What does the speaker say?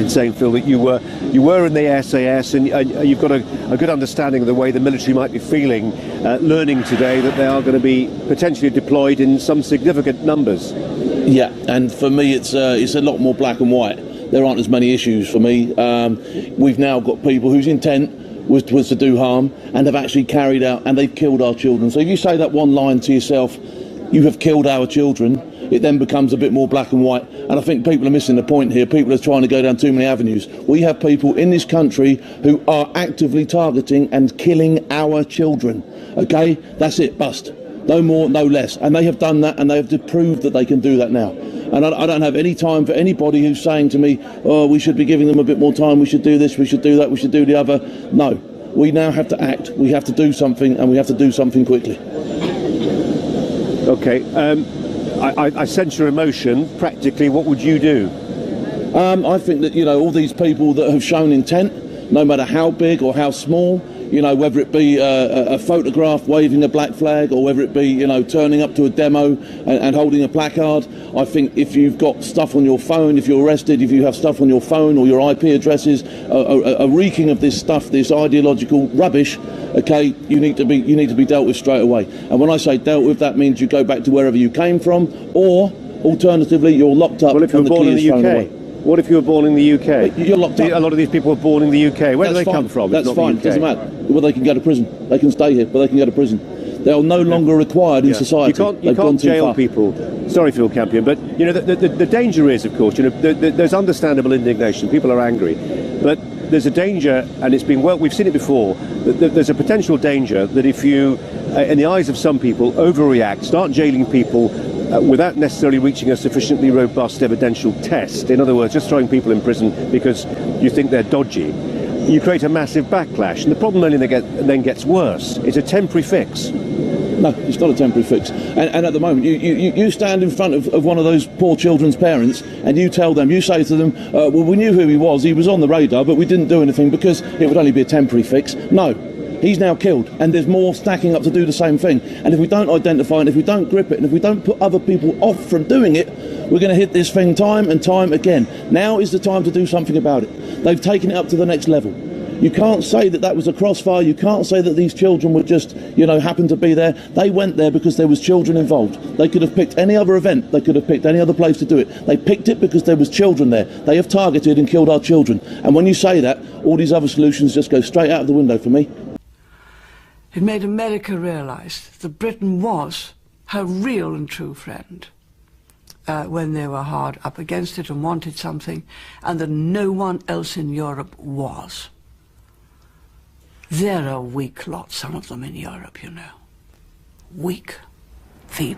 in saying, Phil, that you were in the SAS, and you've got a good understanding of the way the military might be feeling, learning today that they are going to be potentially deployed in some significant numbers. Yeah, and for me it's a lot more black and white. There aren't as many issues for me. We've now got people whose intent was to do harm and have actually carried out, and they've killed our children. So if you say that one line to yourself, you have killed our children, it then becomes a bit more black and white. And I think people are missing the point here. People are trying to go down too many avenues. We have people in this country who are actively targeting and killing our children. Okay, that's it, bust. No more, no less. And they have done that, and they have proved that they can do that now. And I don't have any time for anybody who's saying to me, oh, we should be giving them a bit more time, we should do this, we should do that, we should do the other. No, we now have to act, we have to do something, and we have to do something quickly. Okay, I sense your emotion. Practically, what would you do? I think that, all these people that have shown intent, no matter how big or how small, whether it be a photograph waving a black flag, or whether it be, turning up to a demo and holding a placard. I think if you've got stuff on your phone, if you're arrested, if you have stuff on your phone or your IP addresses, a reeking of this stuff, this ideological rubbish, okay, you need to be dealt with straight away. And when I say dealt with, that means you go back to wherever you came from, or alternatively, you're locked up. Well, if you're born in the UK. What if you were born in the UK? You're locked up. A lot of these people were born in the UK. Where do they come from? That's fine. It doesn't matter. Well, they can go to prison. They can stay here, but they can go to prison. They are no longer required in society. You can't jail people. Sorry, Phil Campion, but the danger is, of course, there's understandable indignation. People are angry, but there's a danger, and we've seen it before. That there's a potential danger that if you, in the eyes of some people, overreact, start jailing people without necessarily reaching a sufficiently robust evidential test. In other words, just throwing people in prison because you think they're dodgy. You create a massive backlash, and the problem only then gets worse. It's a temporary fix. No, it's not a temporary fix. And at the moment, you stand in front of one of those poor children's parents, and you tell them, you say to them, well, we knew who he was on the radar, but we didn't do anything because it would only be a temporary fix. No. He's now killed, and there's more stacking up to do the same thing. And if we don't identify it, if we don't grip it, and if we don't put other people off from doing it, we're going to hit this thing time and time again. Now is the time to do something about it. They've taken it up to the next level. You can't say that was a crossfire. You can't say that these children were just, happened to be there. They went there because there was children involved. They could have picked any other event. They could have picked any other place to do it. They picked it because there was children there. They have targeted and killed our children. And when you say that, all these other solutions just go straight out of the window for me. It made America realise that Britain was her real and true friend when they were hard up against it and wanted something, and that no one else in Europe was. They're a weak lot, some of them in Europe, Weak, feeble.